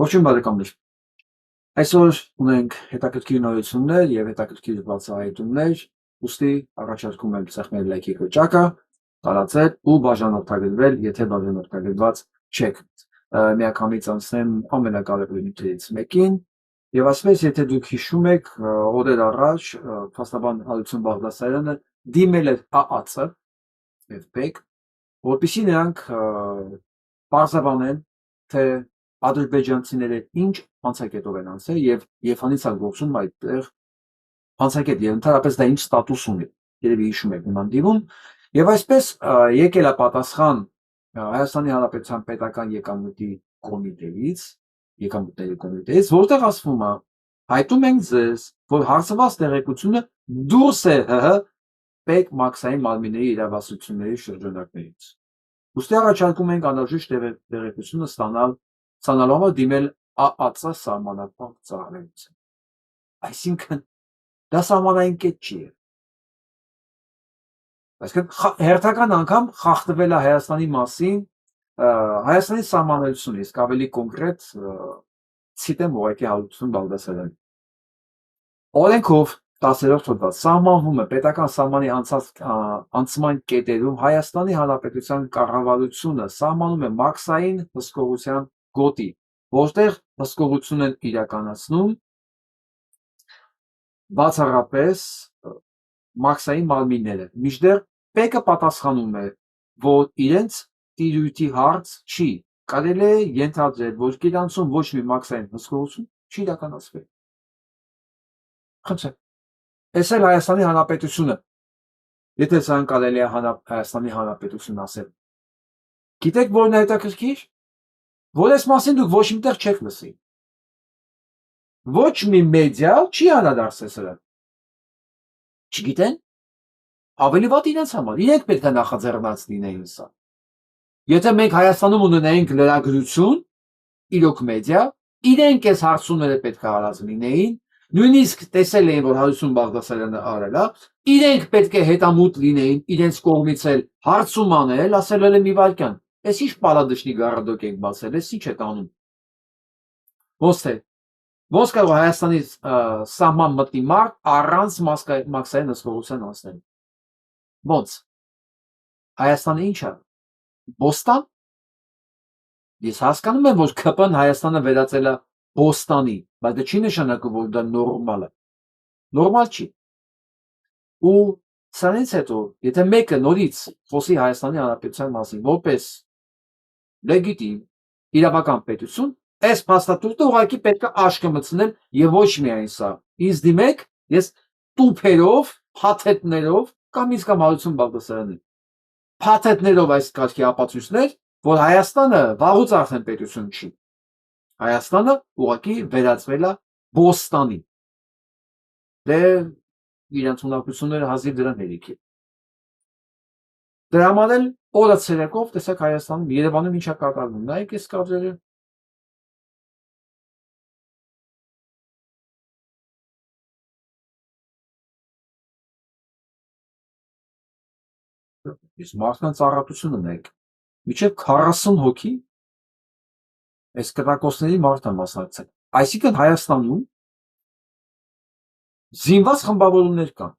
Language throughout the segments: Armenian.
Ողջույն բարեկամներ։ Այսօր ունենք հետաքրքիր նորություններ եւ հետաքրքիր բացահայտումներ, ուստի առաջարկում եմ ցեղնել լայքի կոճակը, տարածել ու բաժանորդագրվել, եթե բաժանորդագրված չեք։ Միանգամից անցնեմ ամենակարևոր նյութերից մեկին, եւ ասես, եթե դուք հիշում եք, օրեր առաջ փաստաբան Ալիցուն Բաղդասարյանը դիմել էր ԱԱՑ-ը եւ ՊԵԿ, որպեսզի նրանք պարզաբանեն, թե ադրբեջանցիները ինչ անցակետով են անցել եւ հանից է գործում այդտեղ անցակետ եւ ընդհանրապես դա ինչ ստատուս ունի։ Երևի հիշում եք նման դիմում եւ այսպես եկել է պատասխան Հայաստանի Հանրապետության պետական եկամուտի կոմիտեից, որտեղ ասվում է, հայտում ենք ձեզ, որ հարցված տեղեկությունը դուրս է ՀՀ ՊԵԿ մաքսային մարմինների իրավասությունների շրջանակներից։ Ուստի առաջարկում ենք անհրաժեշտ տեղեկությունը ստանալու համար դիմել ԱԱՑ սահմանափակ ծառայության։ Այսինքն դա սահմանային կետ չի։ Այսինքն հերթական անգամ խախտվել է Հայաստանի մասին Հայաստանի սահմանադրությունը, իսկ ավելի կոնկրետ ցիտեմ ուղղակի Ալիցուն Բաղդասարյանի։ Օրենքով 10-րդ հոդված սահմանվում է պետական սահմանի անցման կետերում Հայաստանի Հանրապետության կառավարությունը սահմանում է մաքսային հսկողության գոտի, որտեղ հսկողություն են իրականացնում բացառապես մաքսային մարմինները, մինչդեռ ՊԵԿ-ը պատասխանում է, որ իրենց տիրույթի հարց չի, կարելի է ենթադրել, որ գիտանցում ոչ մի մաքսային հսկողություն չի իրականացվել։ Խնդրեմ, այս էլ Հայաստանի Հանրապետությունը, եթե սան կարելի է Հայաստանի Հանրապետություն ասել։ Գիտեք, որն է հետաքրքիր, որ այս մասին դուք ոչ միտեղ չեք լսի։ Ոչ մի մեդիա չի անդրադարձել սրան։ Չգիտեն, ավելի վատ իրենց համար, իրենք պետք է նախաձեռնած լինեին սա։ Եթե մենք Հայաստանում ունենայինք լրագրություն, իրոք մեդիա, իրենք այս հարցումները պետք է արած լինեին, նույնիսկ տեսել էին, որ Ալիցուն Բաղդասարյանը արել է, իրենք պետք է հետամուտ լինեին, իրենց կողմից էլ հարցում անել, ասել էլ մի վարքյան, այս ինչ պարադշնի գարադոկ եք բացել, այս ինչ եք անում։ Ոնց կարող Հայաստանի սահման մտնի մարդ առանց մաքսային հսկողության անցնել։ Ոնց։ Հայաստանը ինչ է։ Բոստան։ Ես հասկանում եմ, որ ԿՊ-ն Հայաստանը վերածել է Բոստանի, բայց դա չի նշանակում, որ դա նորմալ է։ Նորմալ չի։ Ու սրանից հետո, եթե մեկը նորից խոսի Հայաստանի Հանրապետության մասին, որպես լեգիտիմ իրավական պետություն, այս փաստաթուղթը ուղղակի պետք է աշկը մտցնել եւ ոչ միայն սա։ Ինձ դիմեք, ես տուփերով, փաթեթներով կամ իսկ Ալիցուն Բաղդասարյանի փաթեթներով այս կարգի ապացույցներ, որ Հայաստանը վաղուց արդեն պետություն չի։ Հայաստանը ուղղակի վերածվել է Բոստանի։ Դե իրենց ունակությունները հազիվ դրան հերիքի։ Դրա համար էլ օրը ցերեկով տեսեք Հայաստանում, Երևանում ինչա կատարվում, նայեք այս կադրերը։ Իսկ մարդկանց ծառատությունը նայեք, մինչև 40 հոգի այս կտակոսների մարդ է մասնակցել։ Այսինքն Հայաստանում զինված խմբավորումներ կան։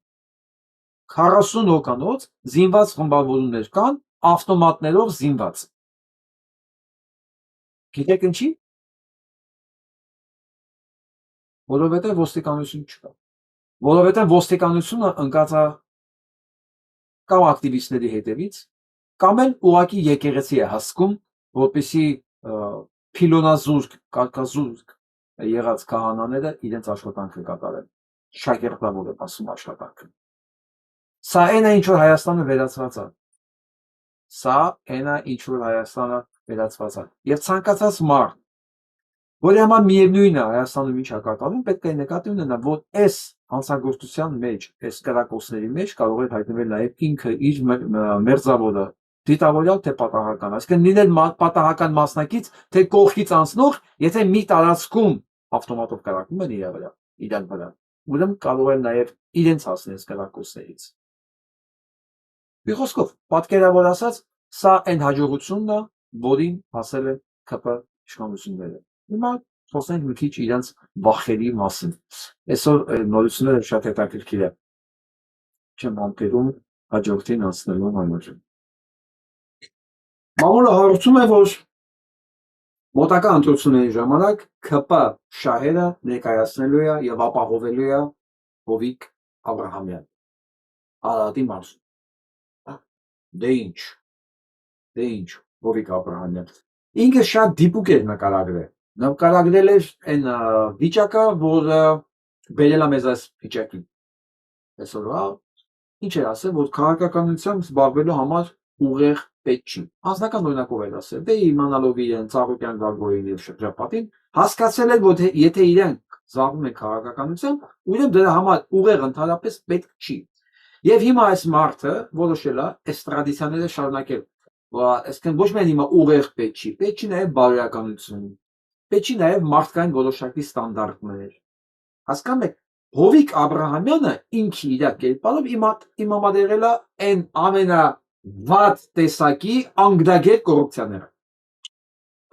40 հոգանոց զինված խմբավորումներ կան, ավտոմատներով զինված։ Գիտեք ինչի։ Որովհետև ոստիկանություն չկա։ Որովհետև ոստիկանությունը ընկած է կամ ակտիվիստների հետևից, կամ էլ ուղղակի եկեղեցի է հասկում, որպեսզի փիլոնազուրկ, կարկազուրկ եղած քահանաները իրենց աշխատանքը կատարեն։ Շակերտավոր է ասում աշխատանքը։ Սա այն է, ինչ որ Հայաստանը վերածված է։ Սա այն է, ինչ որ Հայաստանը վերածված է։ Եվ ցանկացած մարդ, որի համար միևնույն է Հայաստանում ինչ է կատարվում, պետք է նկատի ունենա, որ այս հանցագործության մեջ, այս կրակոցների մեջ կարող է հայտնվել նաև ինքը իր մերձավորը, դիտավորյալ թե պատահական, այսինքն լինել պատահական մասնակից, թե կողքից անցնող, եթե մի տարածքում ավտոմատով կրակում են իրար վրա, ուրեմն կարող են նաև իրենց հասնել կրակոցներից։ Մի խոսքով, պատկերավոր ասած, սա այն հաջողությունն է, որին հասել են ԿՊ իշխանությունները։ Հիմա խոսենք մի քիչ իրենց վախերի մասին։ Այսօր նորությունները շատ հետաքրքիր է։ Չեմ համբերում հաջորդին անցնելու համար։ Մամուլը հարցում է, որ մոտակա ընտրությունների ժամանակ ԿՊ շահերը ներկայացնելու է եւ ապահովելու է Հովիկ Աբրահամյան։ Արարատի մարզում։ Դե ինչ, Հովիկ Աբրահամյան։ Ինքը շատ դիպուկ էր նկարագրել։ Նկարագրել էր այն վիճակը, որը բերել է մեզ այս վիճակին։ Այսօրվա ինչ էր ասել, որ քաղաքականությամբ զբաղվելու համար ուղեղ պետք չի։ Անձնական օրինակով էր ասել, դե իմանալով իրեն Ծառուկյան Գարգոյին եւ շրջապատին, հասկացել էր, որ եթե իրենք զբաղվում են քաղաքականությամբ, ուրեմն դրա համար ուղեղ ընդհանրապես պետք չի։ Եվ հիմա այս մարդը որոշել է այս տրադիցիաները շարունակել։ Այսինքն ոչ միայն հիմա ուղեղ պետք չի, պետք չի նաև բարոյականություն, պետք չի նաև մարդկային որոշակի ստանդարտներ։ Հասկանում եք, Հովիկ Աբրահամյանը ինքը իր կերպարով իմամադրել է այն ամենավատ տեսակի անգդագետ կոռուպցիաները։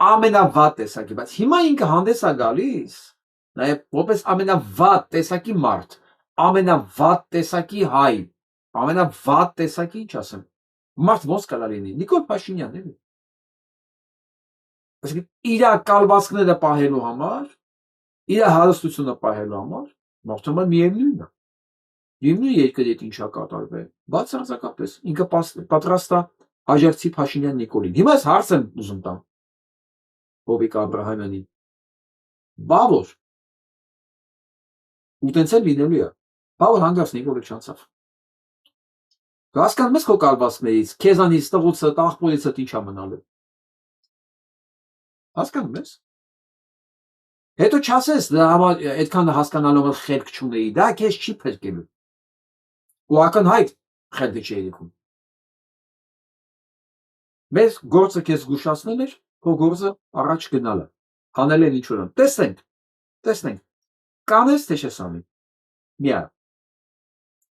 Ամենավատ տեսակի, բայց հիմա ինքը հանդես է գալիս նաև որպես ամենավատ տեսակի մարդ, ամենավատ տեսակի հայ, ամենավատ տեսակի, ինչ ասեմ, մարդ ոնց կարա լինի, Նիկոլ Փաշինյան էլի։ Այսինքն իր կալվածքները պահելու համար, իր հարստությունը պահելու համար, մարդու միևնույնն է։ Միևնույն երկրի հետ ինչա կատարվել, բացարձակապես ինքը պատրաստ է աջակցի Փաշինյան Նիկոլին։ Հիմա այս հարց եմ ուզում տամ Հովիկ Աբրահամյանին։ Բա որ ու տենց էլ լինելու է։ Բա որ հանգարց Նիկոլը չանցավ։ Հասկանում ես քո կալվածքներից, քեզանից, տղուցը, աղբորիցը ինչա մնալու։ Հասկանում ես։ Հետո չասես, դրա համար այդքան հասկանալով խելք չունեի, դա քեզ չի փրկելու։ Ու ակնհայտ խելքը չի ելիքում։ Մեր գործը քեզ զգուշացնել էր, քո գործը առաջ գնալը։ Անել են ինչ-որ։ Տեսնենք։ Կանես թե չես անի։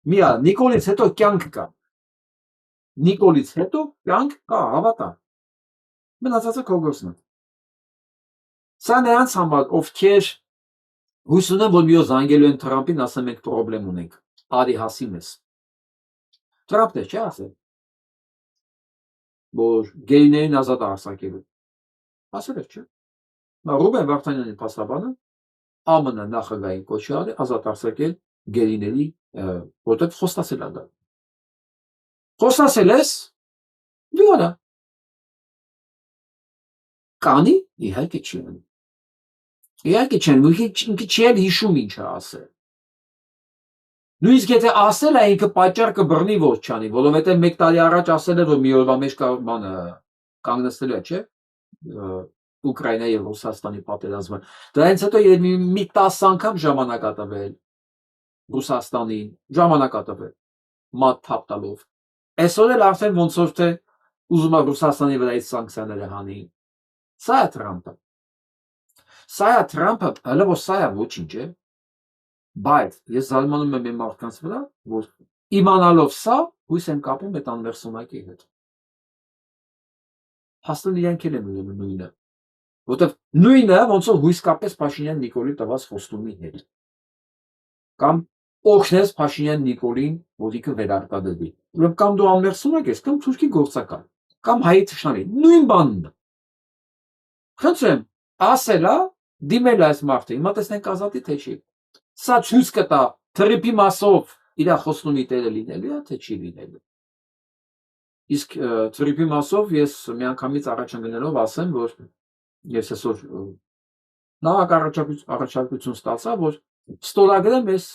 Միա, Նիկոլից հետո կյանք կա։ Նիկոլից հետո կյանք կա, հավատա։ Մնացածը քո գործն է։ Սա նրանց համար, ովքեր հույս ունեն, որ մի օր զանգելու են Թրամփին, ասեմ մենք պրոբլեմ ունենք։ Արի հասի մեզ։ Թրամփն է, չի ասել, որ գեյներին ազատ արձակելու։ Ասել էր, չէ։ Ռուբեն Վարդանյանի փաստաբանը ԱՄՆ նախագահային կոչի արել ազատ արձակել գերիների, որտեղ խոստացել է դա։ Խոստացել ես, դու արա։ Կանի, իհարկե չի անի։ Իհարկե չեն, ինքը չի էլ հիշում ինչ է ասել։ Նույնիսկ եթե ասել է, ինքը պատճառ կբռնի, որ չանի, որովհետև 1 տարի առաջ ասել է, որ մի օրվա մեջ կանգնեցնելու է, չէ՞, Ուկրաինայի եւ Ռուսաստանի պատերազմը։ Դրանից հետո երևի մի 10 անգամ ժամանակ ա տվել Ռուսաստանին, ժամանակ ա տվել մատ թափ տալով։ Այսօր էլ արդեն ոնց որ թե ուզում է Ռուսաստանի վրայից սանկցիաները հանի։ Սա է Թրամփը։ Սա է Թրամփը, հələ որ սա է ոչինչ է։ Բայց ես զարմանում եմ այն մարդկանց վրա, որ իմանալով սա, հույս եմ կապում այդ անվերսունակի հետ։ Հաստատ իրենք էլ են ուզում նույնը։ Որտեվ նույնը ոնց որ հույս կապես Փաշինյան Նիկոլի տված խոստումի հետ։ Կամ օգնես Փաշինյան Նիկոլին, որ ինքը վերարտադրվի։ Ուրեմն կամ դու անվերսունակ ես, կամ թուրքի գործակալ, կամ հայի թշնամի։ Նույն բանն է։ Խնդրեմ, ասել է, դիմել է այս մարդը, հիմա տեսնենք ազատի թե չի։ Սա ցույց կտա թրիփի մասով իր խոստումի տերը լինելու է, թե չի լինելու։ Իսկ թրիփի մասով ես միանգամից առաջընկնելով ասեմ, որ ես այսօր նավակ առաջարկություն ստացա, որ ստորագրեմ ես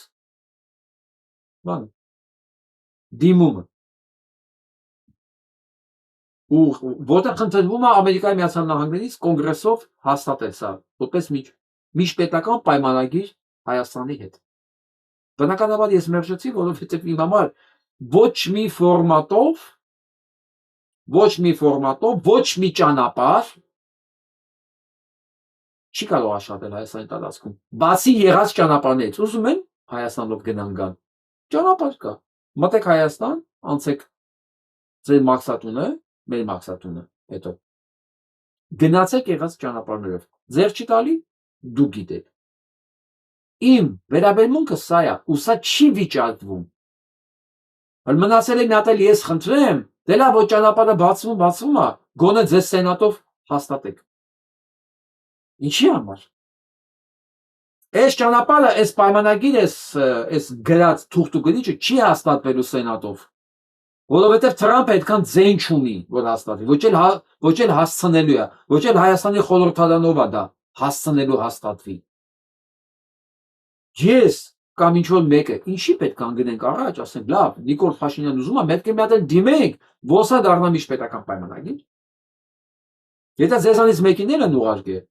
դիմումը։ Ու որտեղ խնդրվում է Ամերիկայի Միացյալ Նահանգներից կոնգրեսով հաստատել սա, որպես միջպետական պայմանագիր Հայաստանի հետ։ Բնականաբար ես մերժեցի, որովհետև իմ համար ոչ մի ֆորմատով, ոչ մի ճանապարհ չի կարող աշխատել Հայաստանի տարածքում։ Բացի եղած ճանապարհներից, ուզում են Հայաստանով գնան գան։ Ճանապարհ կա։ Մտեք Հայաստան, անցեք ձեր մաքսատունը, մեր մաքսատունը, հետո գնացեք եղած ճանապարհներով։ Ձեր չի տալի, դու գիտեք։ Իմ վերաբերմունքը սա է, ու սա չի վիճակվում։ Հəl մնացել է մի հատ էլ ես խնդրեմ, դե լավ, որ ճանապարհը բացվում է, գոնե ձեզ սենատով հաստատեք։ Ինչի համար։ Այս ճանապարհը, այս պայմանագիրը, այս գրած թուղթ ու գրիչը չի հաստատվելու սենատով, որովհետև Թրամփը այդքան ձայն չունի, որ հաստատվի, ոչ էլ հասցնելու է, ոչ էլ Հայաստանի խորհրդարանով է դա հասցնելու հաստատվի։ Ես կամ ինչ որ մեկը, ինչի պետք է անգնենք առաջ, ասենք, լավ, Նիկոլ Փաշինյան ուզում է, պետք է մի հատ էլ դիմենք, որ սա դառնա միջպետական պայմանագիր։ Եթե ձեզանից մեկին էլ են ուղարկել,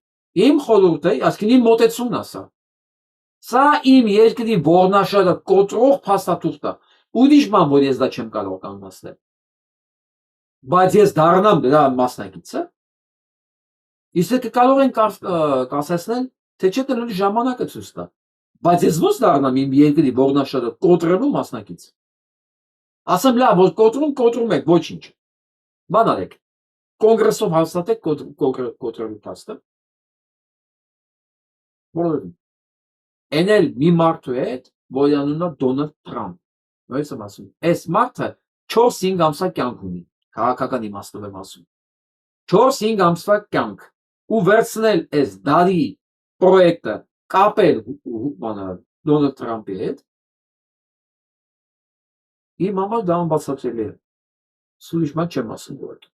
իմ խորհուրդը, այսինքն իմ մոտեցումն է սա։ Սա իմ երկրի ողնաշարը կոտրող փաստաթուղթ է։ Ուրիշ բան, որ ես դա չեմ կարող կանգնացնել։ Բայց ես դառնամ դրա մասնակիցը։ Իսկ կարող են կասեցնել, թե չէ տնօրինի ժամանակը ցույց տա։ Բայց ես ո՞նց դառնամ իմ երկրի ողնաշարը կոտրելու մասնակից։ Ասեմ լավ, որ կոտրում եք, ոչինչ։ Բան արեք։ Կոնգրեսով հաստատեք կոտրելու փաստը։ Բոլորին։ Էնել մի մարդու հետ, որի անունն է Դոնալդ Թրամփ։ Նույնիսկ եմ ասում։ Այս մարդը 4-5 ամսվա կյանք ունի, քաղաքական իմաստով եմ ասում։ 4-5 ամսվա կյանք ու վերցնել այս դարի պրոյեկտը կապել Դոնալդ Թրամփի հետ, իմ համար դա անբացատրելի է։ Ուրիշ բան չեմ ասում որը։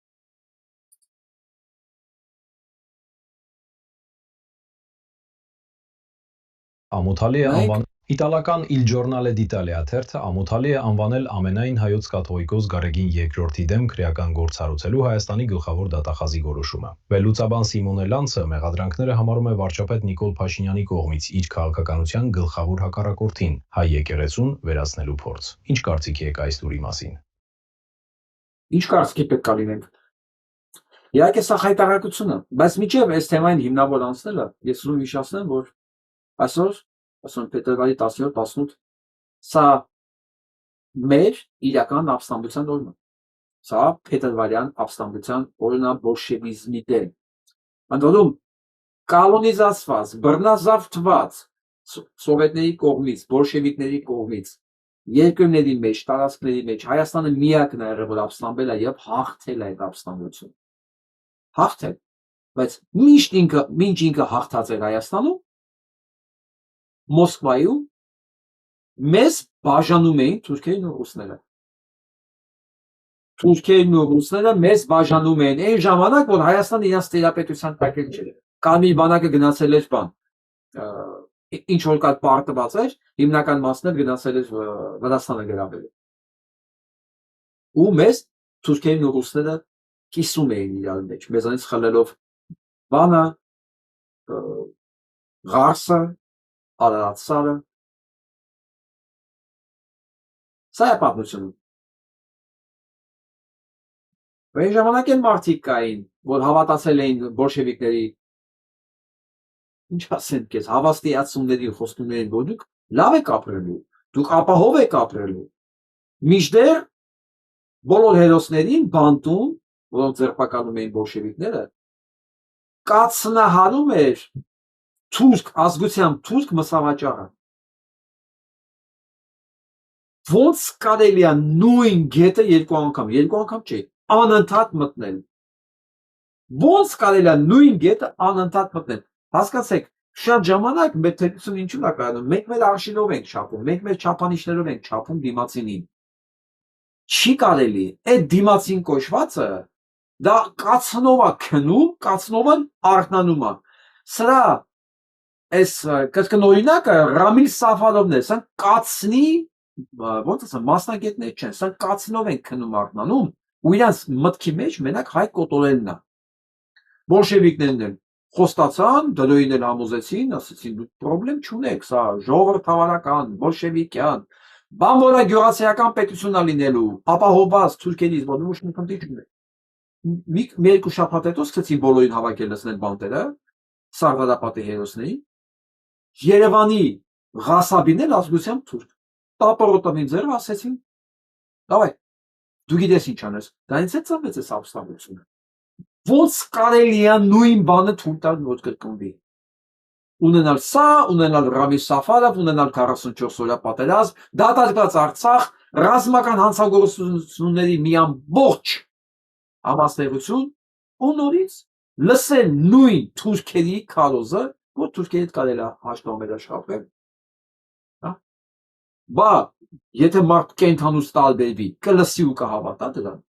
Ամոթալի է անվանել Իտալական Il Giornale d'Italia թերթը ամոթալի է անվանել ամենայն հայոց կաթողիկոս Գարեգին II-ի դեմ քրեական գործ հարուցելու Հայաստանի գլխավոր դատախազի որոշումը։ Վերլուծաբան Սիմոնե Լանցը մեղադրանքները համարում է վարչապետ Նիկոլ Փաշինյանի կողմից իր քաղաքականության գլխավոր հակառակորդին՝ հայ եկեղեցուն վերացնելու փորձ։ Ինչ կարծիք եք այս լուրի մասին։ Ինչ կարծիքի պետք է լինենք։ Իհարկե սա հայտարարություն է, բայց միջև այս թեմային հիմնավոր անցնելը, ես ուզում հիշեցնեմ, որ այսօր, ասում փետրվարի 17-18, սա մեր իրական ապստամբության օրն է։ Սա փետրվարյան ապստամբության օրն է բոլշևիզմի դեմ։ Ընդ որում կոլոնիզացված, բռնազավթված սովետների կողմից, բոլշևիկների կողմից երկրների մեջ, տարածքների մեջ Հայաստանը միակն է եղել, որ ապստամբել է եւ հաղթել է այդ ապստամբությունը։ Հաղթել, բայց մինչ ինքը հաղթած էր Հայաստանում, Մոսկվայում մեզ բաժանում էին թուրքերն ու ռուսները։ Թուրքերն ու ռուսները մեզ բաժանում էին այն ժամանակ, որ Հայաստանը իրենց տերապետության տակ չէր։ Կարմիր բանակը գնացել էր բան, ինչ որ կա պարտված էր, հիմնական մասն էլ գնացել էր Վրաստանը գրավելու։ Ու մեզ թուրքերն ու ռուսները կիսում էին իրար մեջ, մեզանից խլելով բանը, Ղարսը, Արարատսարը։ Սա է պատմությունը։ Այն ժամանակ են մարդիկ կային, որ հավատացել էին բոլշևիկների, ինչ ասեմ քեզ, հավաստիացումների խոստումներին, որ դուք լավ եք ապրելու, դուք ապահով եք ապրելու։ Մինչդեռ բոլոր հերոսներին բանտում, որոնք ձերբակալում էին բոլշևիկները, կացնահարում էր թուրք ազգությամբ թուրք մսավաճառը։ Ոնց կարելի է նույն գետը երկու անգամ չէ, անընդհատ մտնել։ Ոնց կարելի է նույն գետը անընդհատ մտնել։ Հասկացեք, շատ ժամանակ մեր թերությունը ինչու է կայանում, մենք մեր արշինով ենք չափում, մենք մեր չափանիշներով ենք չափում դիմացինին։ Չի կարելի, այդ դիմացին կոչվածը դա կացնով է քնում, կացնով արթնանում է։ Սրա այս կրկնօրինակը Ռամիլ Սաֆարովն է, սա կացնի, ոնց ասեմ, մասնագետներ չեն, սա կացնով են քնում արթնանում, ու իրանց մտքի մեջ մենակ հայ կոտորելն է։ Բոլշևիկներն են խոստացան, դրոյին էլ համոզեցին, ասեցին դուք պրոբլեմ չունեք, սա ժողովրդավարական, բոլշևիկյան, բան որը գյուղացիական պետություն է լինելու, ապահովված թուրքերից, որ ոչ մի խնդիր չունի։ Մի երկու շաբաթ հետո սկսեցին բոլորին հավաքել լցնել բանտերը, Սարդարապետի հերոսներին, Երևանի Ղասաբիներ ազգությամբ թուրք։ Տապորոտովին ձեռը ասեցին, давай, դու գիտես ինչ անես, դա ինձ է ծնվեց այս ապստամբությունը։ Ոնց կարելի է նույն բանը թույլ տալ որ կրկնվի։ ունենալ սա, ունենալ Ռամիզ Սաֆարով, ունենալ 44 օրյա պատերազմ, դատարկված Արցախ, ռազմական հանցագործությունների մի ամբողջ համաստեղություն ու նորից լսել նույն թուրքերի քարոզը, որ թուրքերի հետ կարելի է հաշտվել աշխատել։ Բա եթե մարդ կենթանուց տարբերվի, կլսի ու կհավատա դրան։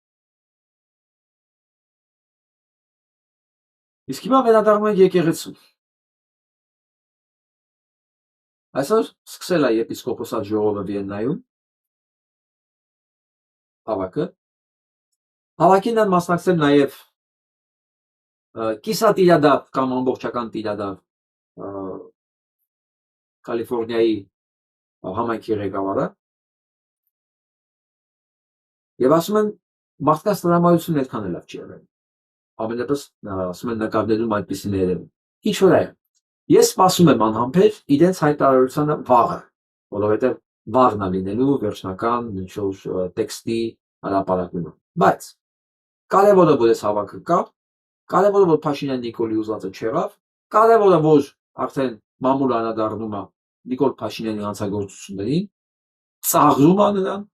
Իսկ հիմա վերադառնում ենք եկեղեցու։ Այսօր սկսել է եպիսկոպոսատ ժողովը Վիեննայում հավաքը։ Հավաքին են մասնակցել նաև կիսատիրադավ կամ ամբողջական տիրադավ Կալիֆոռնիայի համայնքի ղեկավարը եւ ասում են մարդկանց տրամադրությունը այդքան էլ լավ չի եղել։ Ամենապես ասում են նկարներում այդպեսին երևում։ Ինչ որ է։ Ես սպասում եմ անհամբեր իրենց հայտարարությանը վաղը, որովհետեւ վաղն է լինելու վերջնական ինչ-որ տեքստի հրապարակումը։ Բայց կարևորը որ այս հավաքը կա, կարևորը որ Փաշինյան Նիկոլի ուզածը չեղավ, կարևորը որ արդեն մամուլ անդրադառնում է Նիկոլ Փաշինյանի հանցագործություններին, ծաղրում է նրան։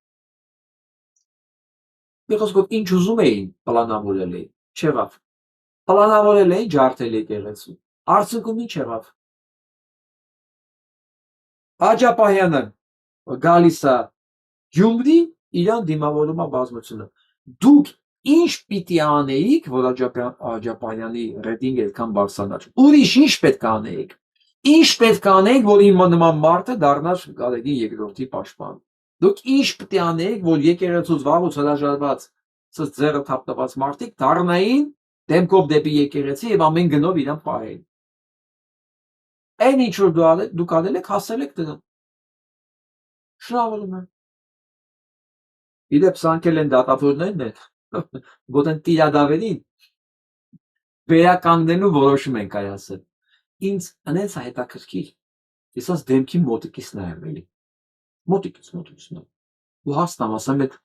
Because ինչ ուզում էին պլանավորել էին, չեղավ։ Պլանավորել էին ջարդել եկեղեցու։ Արդյունքում ինչ եղավ։ Աջապահյանը գալիս է Գյումրի, իրան դիմավորում է բազմությունը։ Դուք ինչ պիտի անեիք, որ Աջապահյանի ռեյտինգը այդքան բարձրանար։ Ուրիշ ինչ պետք է անեիք։ Ինչ պետք է անեիք, որ իմ նման մարդը դառնար Գարեգին երկրորդի պաշտպան։ Դուք ինչ պետք է անեիք, որ եկեղեցուց վաղուց հրաժարված ձեռը թափտված մարդիկ դառնային դեմքով դեպի եկեղեցի եւ ամեն գնով իրան պահեին։ Այն ինչ որ դուք արել եք, հասել եք դրան։ Շնորհավորում եմ։ Իդեպ սանքել են դատավորներն են, որ են տիրադավերին վերականգնելու որոշում են կայացել։ Ինձ անենց հետաքրքիր։ Ես ասած դեմքի մոտիկից նայեմ էլի։ Մոտիկից նայեմ։ Ու հաստամ ասեմ եք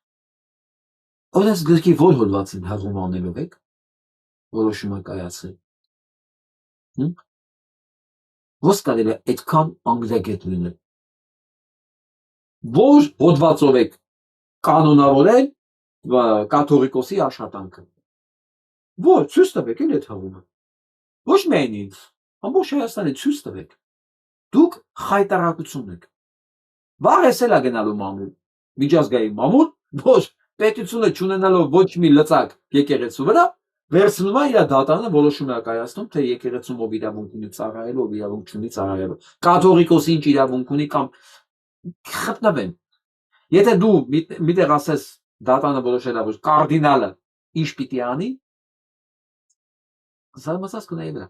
օրես գրքի որ հոդվածին հաղում անելով եք որոշումը կայացել։ Ո՞ս կարելի է այդքան անգլագետ լինել։ Որ հոդվածով եք կանոնավորել կաթողիկոսի աշխատանքը։ Որ ցույց տվեք էլ այդ հաղումը։ Ոչ միայն ինձ, ամբողջ Հայաստանի ցույց տվեք։ Դուք խայտարակություն եք։ Վաղ էսել է գնալու մամուլ, միջազգային մամուլ, որ պետությունը չունենալով ոչ մի լծակ եկեղեցու վրա, վերցնում է իր դատանը որոշում է կայացնում, թե եկեղեցում ով իրավունք ունի ծառայելու, ով իրավունք չունի ծառայելու։ Կաթողիկոսի ինչ իրավունք ունի կամ խտնվեն։ Եթե դու միտեղ ասես դատանը որոշել է, որ կարդինալը ինչ պիտի անի, զարմացած կնայի վրա։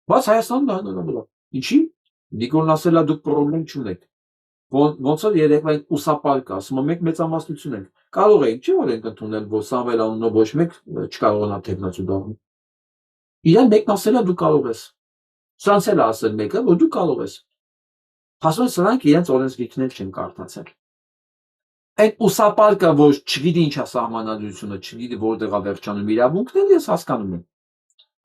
Բայց Հայաստանում դա նորմալ է։ Ինչի՞։ Նիկոլն ասել է դուք պրոբլեմ չունեք։ Ոնց որ երեկվային ուսապարկը, ասում եմ մենք մեծամասնություն ենք։ Կարող ենք, չի որ ենք ընդունել, որ Սամվել անունով ոչ մեկ չկարողանա թեկնածու դառնալ։ Իրան մեկն ասել է դու կարող ես։ Սրանց էլ ասել մեկը, որ դու կարող ես։ Հասուն սրանք իրենց օրենսգիրքներ չեն կարդացել։ Այդ ուսապարկը, որ չգիտի ինչա սահմանադրությունը, չգիտի որտեղ է վերջանում իրավունքները, ես հասկանում եմ։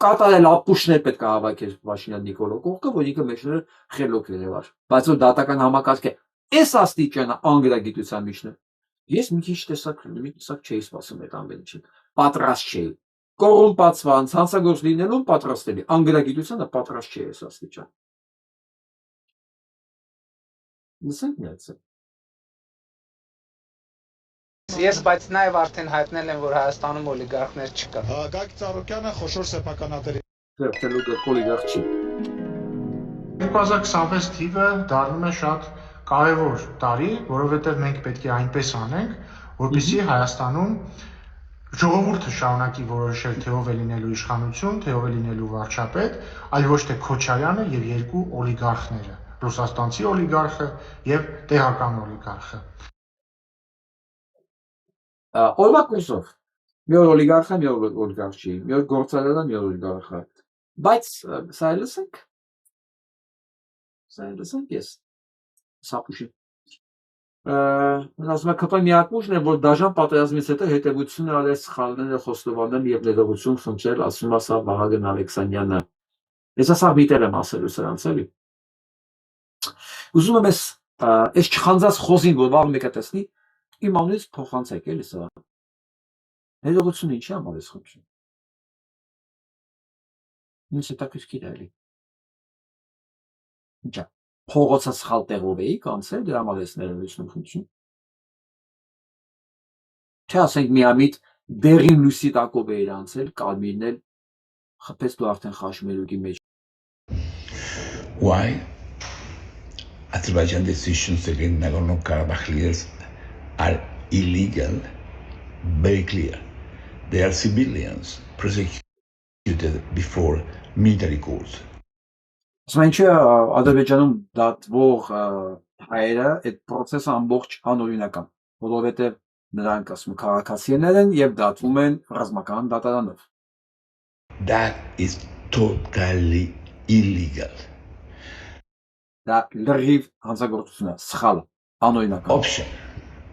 Կատարել ապուշներ պետք է հավաքեր Փաշինյան Նիկոլո կողքը, որ ինքը մեջները խելոք երևար։ Բայց որ դատական համակարգը այս աստիճանը անգրագիտության միջն է։ Ես մի քիչ տեսակ չէի սպասում այդ ամեն ինչին։ Պատրաստ չէի։ Կոռումպացված, հանցագործ լինելու պատրաստելի, անգրագիտությանը պատրաստ չէի այս աստիճան։ Լսենք միացել։ Ես բայց նաև արդեն հայտնել եմ, որ Հայաստանում օլիգարխներ չկան։ Գագիկ Ծառուկյանը խոշոր սեփականատերի Վերջելու օլիգարխ չի։ 2026 թիվը դառնում է շատ կարևոր տարի, որովհետև մենք պետք է այնպես անենք, որպեսզի Հայաստանում ժողովուրդը շարունակի որոշել, թե ով է լինելու իշխանություն, թե ով է լինելու վարչապետ, այլ ոչ թե Քոչարյանը եւ երկու օլիգարխները, ռուսաստանցի օլիգարխը եւ տեղական օլիգարխը։ Օրվա կուրսով մի օր օլիգարխ է, մի օր օլիգարխ չի, մի օր գործարար է, մի օր օլիգարխ է։ Բայց սա լսենք ես սապուշի։ Ասում եմ կապան միակ ուժն է, որ դաժան պատերազմից հետո հետևությունը արել սխալները խոստովանել եւ ներողություն խնդրել, ասում է սա Վահագն Ալեքսանյանը։ Ես ասա վիտեր եմ ասելու սրանց էլի։ Ուզում եմ այս չխանձած խոզին, որ վաղ մեկը տեսնի, իմ անունից փոխանցեք էլի սա։ Ներողություն ինչի համար ես խնդրում։ Ինձ հետաքրքիր է էլի։ Ինչա, փողոցը սխալ տեղով էի կանցել, դրա համար ես ներողություն խնդրում։ Չէ, ասենք միամիտ դեղին լույսի տակով էիր անցել, կարմիրն էլ խփեց դու արդեն խաշմերուկի մեջ։ Why Azerbaijan decisions against Nagorno-Karabakh leaders are illegal, very clear. They are civilians prosecuted before military courts. Ասում ինչի Ադրբեջանում դատվող հայերը այդ process-ը ամբողջ անօրինական, որովհետև նրանք ասում քաղաքացիներ են եւ դատվում են ռազմական դատարանով։ That is totally illegal. Դա լրիվ հանցագործություն է, սխալ, անօրինական։ Option.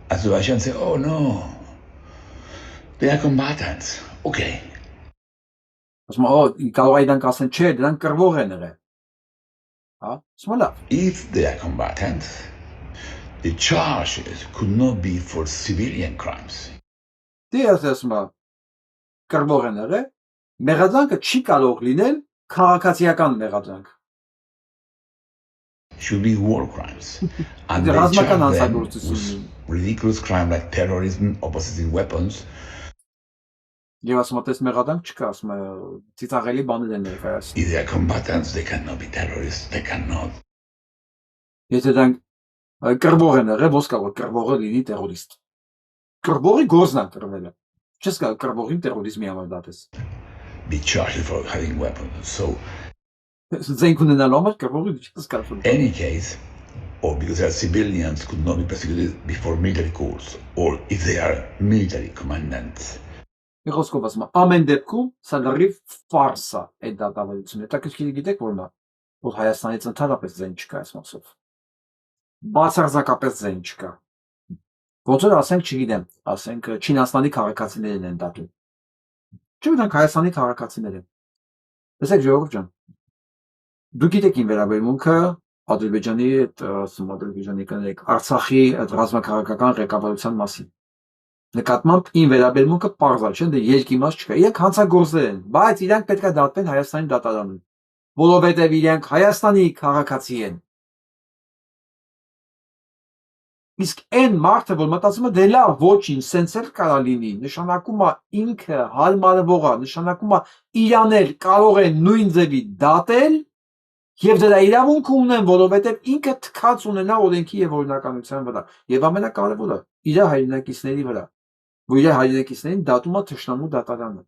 Azerbaijan say, oh no, they are combatants. Okay. Ասում կարող է իրանք ասեն, չէ, դրանք կռվող են եղել։ Հա, ասում լավ։ If they are combatants, the charges could not be for civilian crimes. Դե ասում կռվող են եղել, մեղադրանքը չի կարող լինել քաղաքացիական մեղադրանք։ Should be war crimes. And they Ռազմական charge them հանցագործություն։ with ridiculous crime like terrorism or possessing weapons. Եվ ասում տես մեղադրանք չկա, ասում ծիծաղելի բաներ են ներկայացնում։ If they are combatants, they cannot be terrorists. They cannot. Եթե դրանք կռվող են եղել, ո՞ս կարող կռվողը լինի տերորիստ։ Կռվողի գործն է կռվելը։ Չես կարող կռվողին տերորիզմի համար դատես։ Be charged for having weapons. So, Զենք ունենալու համար կռվողի չես կարող։ any case, or because they are civilians, could not be prosecuted before military courts, or if they are military commandants. Մի խոսքով ասում ամեն դեպքում սա լրիվ ֆարս է այդ դատավարությունը։ Հետաքրքիր գիտեք որն է, որ Հայաստանից ընդհանրապես ձայն չկա այս մասով։ Բացարձակապես ձայն չկա։ Ոնց որ ասենք, չգիտեմ, ասենք Չինաստանի քաղաքացիներն են դատում։ Չգիտեմ, Հայաստանի քաղաքացիներ են։ Տեսեք ժողովուրդ ջան։ Դուք գիտեք ին վերաբերմունքը Ադրբեջանի այդ ասում Ադրբեջանի կանեք Արցախի այդ ռազմաքաղաքական ղեկավարության մասին։ Նկատմամբ ին վերաբերմունքը պարզ է, չէ՞, դե երկիմաց չկա։ Իրենք հանցագործներ են, բայց իրանք պետք է դատվեն Հայաստանի դատարանում, որովհետև իրենք Հայաստանի քաղաքացի են։ Իսկ այն մարդը, որ մտածում է դե լավ, ոչինչ, սենց էլ կարա լինի, նշանակում է ինքը հարմարվող է, նշանակում է իրան էլ կարող է նույն ձևի դատել եւ դրա իրավունք ունեն, որովհետեւ ինքը թքած ունենա օրենքի եւ օրինականության վրա։ Եվ ամենակարևորը, իր հայրենակիցների վրա, որ իր հայրենակիցներին դատում է թշնամու դատարանը։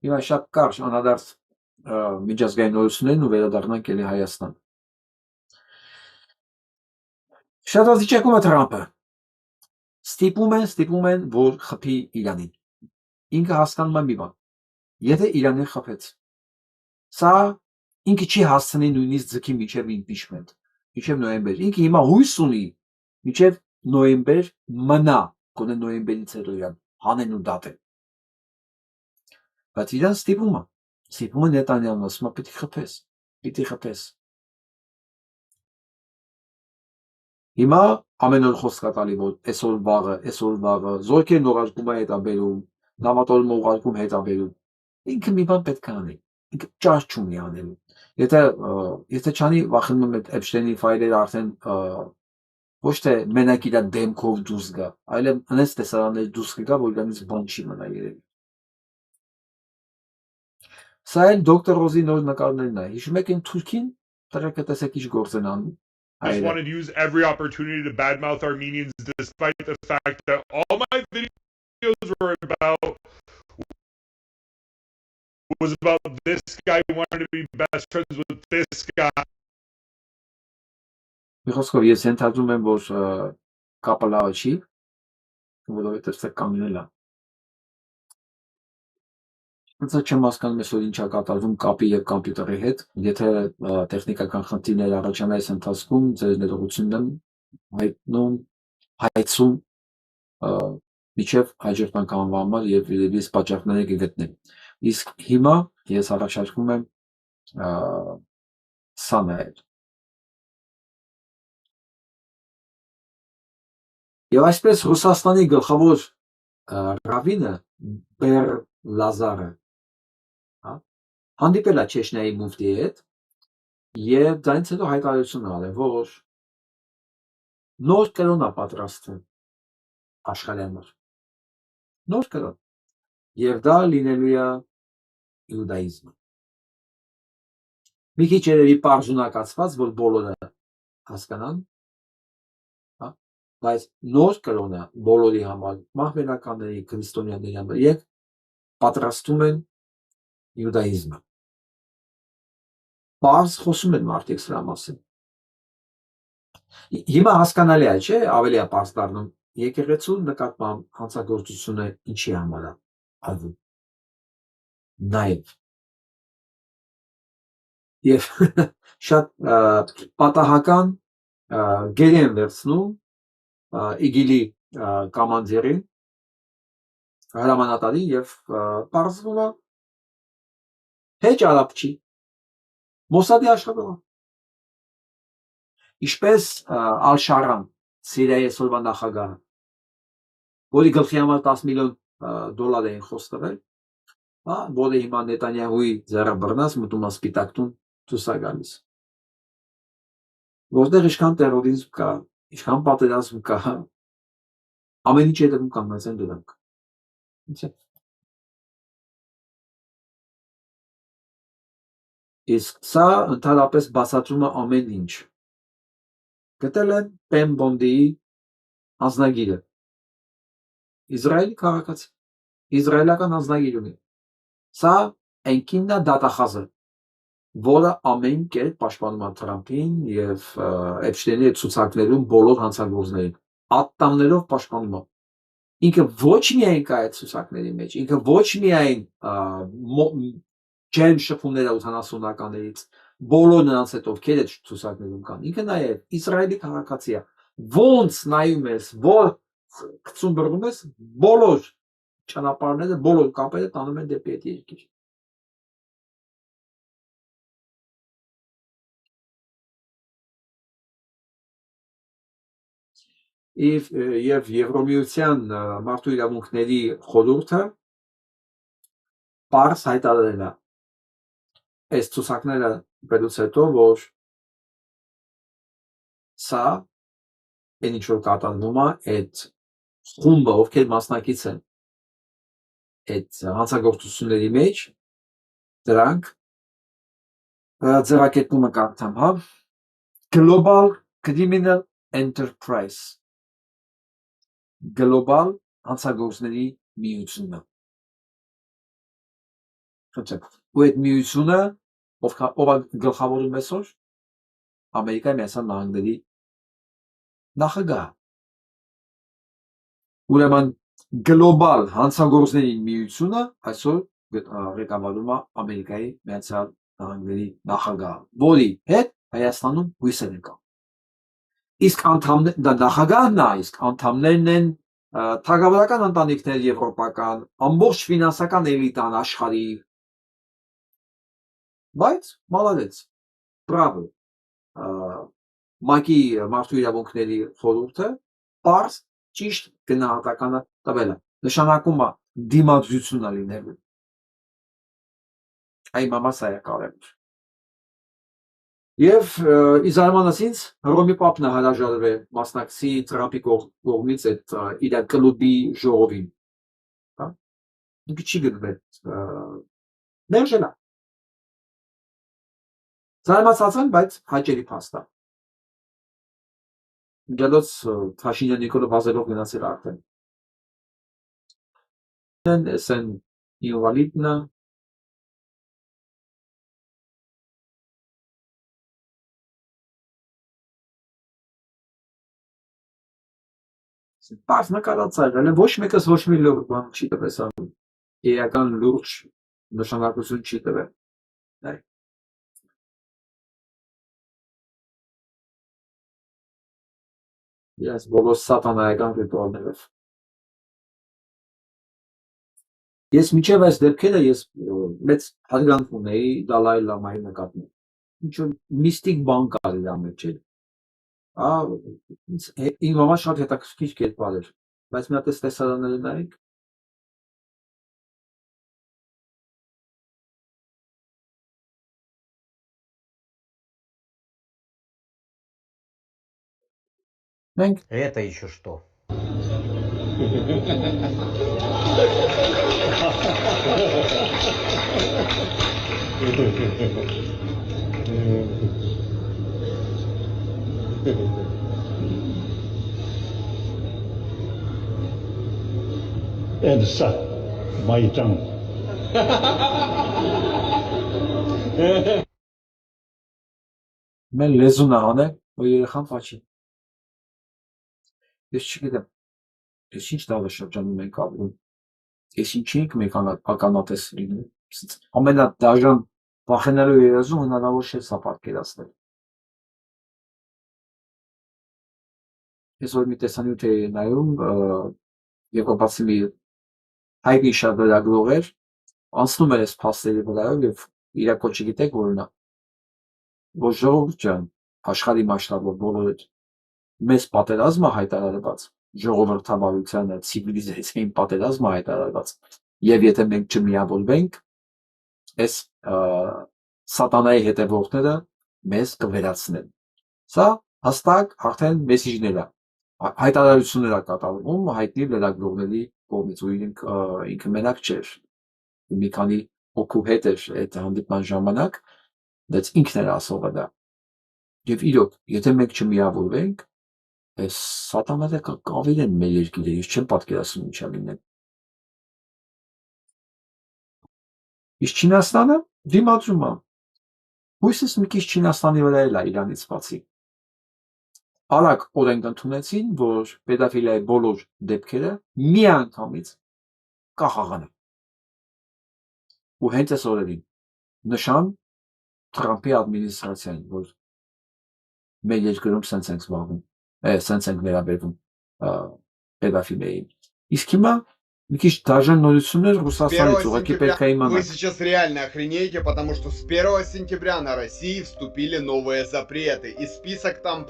Հիմա շատ կարճ անադարձ միջազգային նորություններն ու վերադառնանք էլի Հայաստան։ Շատ ազիջակում է Թրամփը։ Ստիպում են, որ խփի Իրանին։ Ինքը հասկանում է մի բան։ Եթե Իրանին խփեց, սա ինքը չի հասցնի նույնիսկ ձգի մինչև impeachment, մինչև նոյեմբեր։ Ինքը հիմա հույս ունի մինչև նոյեմբեր մնա, գոնե նոյեմբերից հետո իրան հանեն ու դատեն։ Բայց իրան ստիպում է Նետանյահուն, ասում է պիտի խփես։ Հիմա ամեն օր խոսք կա տալի, որ այսօր վաղը, զորքերն ուղարկում է հետաբերում, նավատորմը ուղարկում հետաբերում։ Ինքը մի բան պետք է անի, ինքը ճաշ չունի անելու։ Եթե չանի, վախենում եմ այդ Էփշտեյնի ֆայլերը արդեն ոչ թե մենակ իր դեմքով դուրս գա, այլև հենց տեսարաններ դուրս կգա, որ իրանից բան չի մնա երևի։ Սա էլ դոկտոր Ռոզի նոր նկարներն է։ Հիշում եք այն Թուրքին, դրակը տեսեք ինչ գործ են անում։ I just wanted to use every opportunity to badmouth Armenians despite the fact that all my videos were about this guy who wanted to be best friends with this guy. Մի խոսքով ես ենթադրում եմ, որ կապը լավ չի, որովհետև սա կամինել է։ Ոնց չեմ հասկանում այսօր ինչ է կատարվում կապի եւ կոմպյուտերի հետ, եթե տեխնիկական խնդիրներ առաջանա այս ընթացքում, ձեր ներողությունն եմ հայցում միջև հաջորդ անգամ անվանման եւ ես պատճառները կգտնեմ։ Իսկ հիմա ես առաջարկում եմ սա նայել։ Եվ այսպես Ռուսաստանի գլխավոր ռավինը Բեր Լազարը հանդիպել է Չեչնիայի մուֆտիի հետ եւ դրանից հետո հայտարարություն արել, որ նոր կրոն է պատրաստվում աշխարհի համար։ Նոր կրոն։ Եվ դա լինելու է իուդաիզմը։ Մի քիչ երևի պարզունակացված, որ բոլորը հասկանան, բայց նոր կրոնը բոլորի համար, մահմեդականների, քրիստոնյաների համար, եւ պատրաստում են իուդաիզմը։ Պարզ խոսում են մարդիկ սրա մասին։ Հիմա հասկանալի է, չէ՞, ավելի է պարզ դառնում եկեղեցու նկատմամբ հանցագործությունը ինչի համար է արվում։ Նաեւ եւ շատ պատահական գերի են վերցնում իգիլի կամանդիրին հրամանատարին եւ պարզվում է հեչ արաբչի Մոսադի աշխատող ինչպես Ալ-Շարան Սիրիայի այսօրվա նախագահը որի գլխի համար 10 միլիոն դոլար էին խոստվել որը հիմա Նետանյահուի ձեռաբռնած մտում է սպիտակ տուն դուրս է գալիս որտեղ ինչքան տերորիզմ կա ինչքան պատերազմ կա ամեն ինչ հետևում կանգնած են դրանք իսկ սա ընդհանրապես բացատրում է ամեն ինչ գտել են Պեմ Բոնդիի անձնագիրը Իսրայելի քաղաքացի իսրայելական անձնագիր ունի սա այնքինն է դատախազը որը ամեն կերպ պաշտպանում է Թրամփին եւ Էփշտեյնի ցուցակներում բոլոր հանցագործներին ատամներով պաշտպանում է ինքը ոչ միայն կա այդ ցուցակների մեջ ինքը ոչ միայն ջերմ շփումներ 80-ականներից բոլոր նրանց հետ ովքեր այդ ցուցակներում կան ինքը նաեւ Իսրայելի քաղաքացի է ոնց նայում ես որ գցում բռնում ես բոլոր ճանապարհները բոլոր կապերը տանում են դեպի այդ երկիր եւ Եվրոմիության մարդու իրավունքների խորհուրդը պարզ հայտարարել է այս ցուցակները բերուց հետո որ սա այն ինչ որ կատարվում է այդ խումբը ովքեր մասնակից են այդ հանցագործությունների մեջ դրանք ձեռակետումը կարդամ հա Global Criminal Enterprise գլոբալ հանցագործների միությունը ու այդ միությունը ով գլխավորում այսօր Ամերիկայի Միացյալ Նահանգների նախագահ ուրեմն գլոբալ հանցագործների միությունը այսօր ղեկավարում է Ամերիկայի Միացյալ Նահանգների նախագահ որի հետ Հայաստանում հույսեր են կա իսկ անդամներ դա նախագահն է իսկ անդամներն են թագավորական ընտանիքներ եվրոպական ամբողջ ֆինանսական էլիտան աշխարհի բայց մալադեց բրավո մակի մարդու իրավունքների խորհուրդը պարզ ճիշտ գնահատականը տվել է նշանակում է դիմադրություն լինելու այն մամասա է կարևոր Եվ իզարմանս ինձ Հռոմի պապն է հրաժարվել մասնակցի Թրամփի կողմից այդ իր կլուբի ժողովին։ Ինքը չի գտվել։ Մերժել է։ Զարմացած եմ, բայց հաճելի փաստ է։ Գալոց Փաշինյան Նիկոլը վազելով գնացել արդեն։ Սեն ինվալիդնա Պարզ նկարած եղել է, ոչ մեկս ոչ մի լուրջ բան չի տվել սա իրական լուրջ նշանակություն չի տվել։ Ես բոլոր սատանայական ռիտուալներով Ես միջև այս դեպքերը ես մեծ հարգանք ունեի Դալայ Լամայի նկատմամբ։ Ինչ-որ միստիկ բան կար իր մեջ էր։ Ինձ համար շատ հետաքրքիր կերպար էր, բայց մի հատ էս տեսարանները նայեք։ Մենք Это еще что? Edsa, Maitan. մեր լեզուն ահանե, որ երեխան փաչի։ Ես չգիտեմ, ես ինչ դարաշրջանում ենք ապրում, ես ինչի ենք մենք ականատես լինում, ամենադաժան վախենալու երազում հնարավոր չէ սա պատկերացնել։ Ես որ մի տեսանյութ էի նայում, եվրոպացի մի հայտնի շատ լրագրող էր, անցնում էր այս փաստերի վրայով եւ իր կոչի գիտեք որն է, որ ժողովուրդ ջան, աշխարհի մասշտաբով բոլորը մեծ պատերազմը հայտարարված, ժողովրդավարությանը, ցիվիլիզացիային պատերազմը հայտարարված, եւ եթե մենք չմիավորվենք, այս սատանայի հետևորդները մեզ կվերացնեն։ Սա հստակ արդեն մեսիջներ է, հայտարարություններ է կատարվում հայտնի լրագրողների կողմից, ու ինքը մենակ չէր, մի քանի հոգու հետ էր այդ հանդիպման ժամանակ, բայց ինքն էր ասողը դա։ Եվ իրոք, եթե մենք չմիավորվենք, այս սատանաները կկավիրեն մեր երկիրը, ես չեմ պատկերացնում ինչա լինեն։ Իսկ Չինաստանը դիմադրում է։ Հույսս մի քիչ Չինաստանի վրա էլ է Իրանից բացի։ Արագ օրենք ընդունեցին, որ պետաֆիլիայի բոլոր դեպքերը միանգամից կախաղանեն։ Ու հենց այս օրերին նշան Թրամփի ադմինիստրացիային, որ մեր երկրում սենց ենք զբաղվում, սենց ենք վերաբերվում պետաֆիլիային։ Իսկ հիմա մի քիչ դաժան նորություններ Ռուսաստանից ուղղակի պետք է իմանալ։ Вы сейчас реально охренеете, потому что с 1 сентября на России вступили новые запреты, и список там...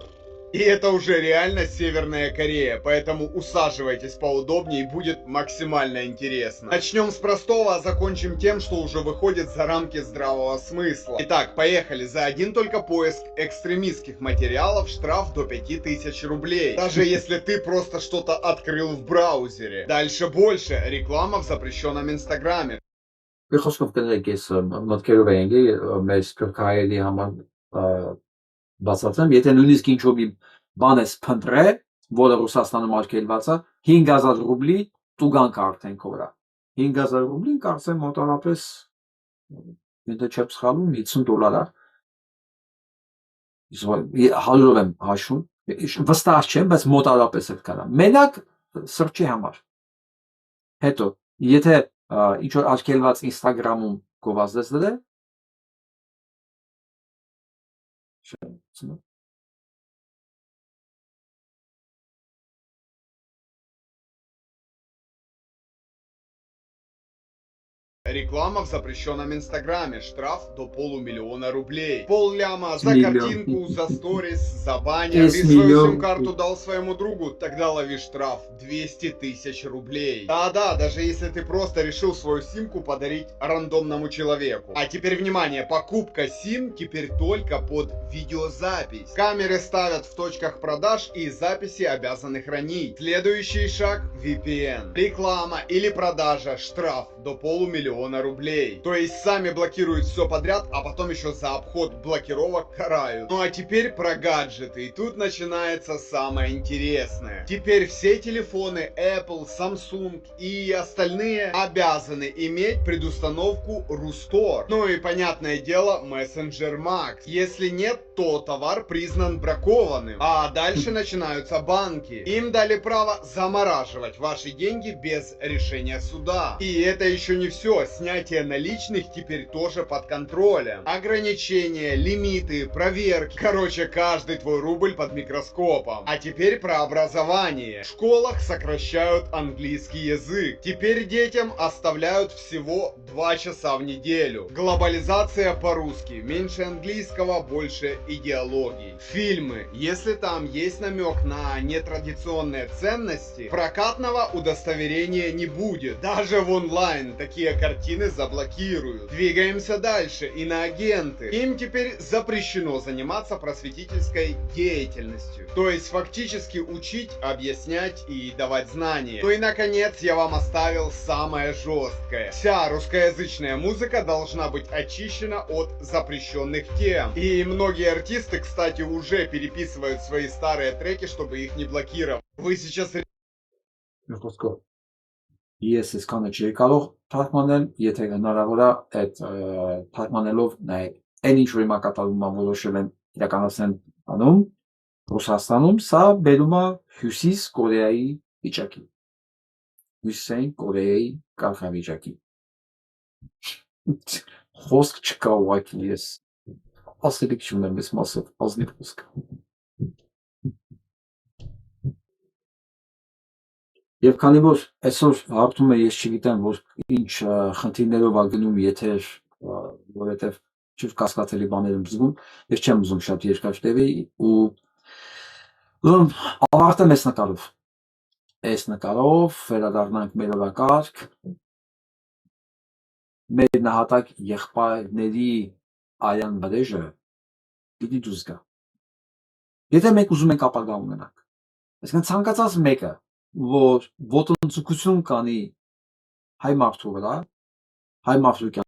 И это уже реально Северная Корея, поэтому усаживайтесь поудобнее, будет максимально интересно. Начнем с простого, а закончим тем, что уже выходит за рамки здравого смысла. Итак, поехали. За один только поиск экстремистских материалов штраф до 5000 рублей. Даже если ты просто что-то открыл в браузере. Дальше больше. Реклама в запрещенном Инстаграме. Խոսքով կներեք, ես մտքերով էի մեր սփյուռքահայերի համար բացատրեմ, եթե նույնիսկ ինչ-որ մի բան ես փնտրել, որը Ռուսաստանում արգելված է, 5000 ռուբլի տուգանք արդեն քո վրա։ 5000 ռուբլին կարծեմ մոտավորապես, եթե չեմ սխալվում, $50 է։ 100-ով եմ հաշվում, վստահ չեմ, բայց մոտավորապես էլ կարա։ Մենակ սրճի համար։ Հետո, եթե ինչ-որ արգելված Instagram-ում գովազդես դրել, Реклама в запрещенном Инстаграме. Штраф до $500 000 рублей. Пол-ляма за картинку, за сторис, за баннер. Ты свою сим-карту дал своему другу, тогда лови штраф 200 000 рублей. Да-да, даже если ты просто решил свою симку подарить рандомному человеку. А теперь внимание, покупка сим теперь только под видеозапись. Камеры ставят в точках продаж и записи обязаны хранить. Следующий шаг — VPN. Реклама или продажа, штраф до $500 000 рублей. То есть сами блокируют все подряд, а потом еще за обход блокировок карают. Ну а теперь про гаджеты. И тут начинается самое интересное. Теперь все телефоны Apple, Samsung и остальные обязаны иметь предустановку Rustore. Ну и понятное дело, Messenger Max. Если нет, то товар признан бракованным. А дальше начинаются банки. Им дали право замораживать задерживать ваши деньги без решения суда. И это еще не все. Снятие наличных теперь тоже под контролем. Ограничения, лимиты, проверки. Короче, каждый твой рубль под микроскопом. А теперь про образование. В школах сокращают английский язык. Теперь детям оставляют всего 2 часа в неделю. Глобализация по-русски. Меньше английского, больше идеологий. Фильмы. Если там есть намек на нетрадиционные ценности, прокатного удостоверения не будет. Даже в онлайн такие картины заблокируют. Двигаемся дальше. Иноагенты. Им теперь запрещено заниматься просветительской деятельностью. То есть фактически учить, объяснять и давать знания. Ну и наконец я вам оставил самое жесткое. Вся русскоязычная музыка должна быть очищена от запрещенных тем. И многие артисты, кстати, уже переписывают свои старые треки, чтобы их не блокировать. Вы сейчас... Խոսքով ես այսքանը չի կարող թարգմանել, եթե հնարավոր է այդ թարգմանելով նայեք այն ինչ որ հիմա կատարվում է որոշել են իրականացնել անում Ռուսաստանում, սա բերում է Հյուսիս Կորեայի վիճակի, Հյուսիսային Կորեայի կարգավիճակի, խոսք չկա ուղղակի ես ասելիք չունեմ այս մասով, ազնիվ խոսք։ Եվ քանի որ այսօր հարթում է ես չգիտեմ որ ինչ խնդիրներով ա գնում եթեր, որովհետև չի կասկածելի բաներ եմ զգում, ես չեմ ուզում շատ երկար տևի ու ուզում ավարտեմ այս նկարով վերադառնանք մեր օրակարգ, մեր նահատակ եղբայրների արյան վրեժը պիտի դուրս գա։ Եթե մենք ուզում ենք ապագա ունենանք, այսինքն ցանկացած մեկը որ ոտնձգություն կանի հայ մարդու վրա, հայ մարդու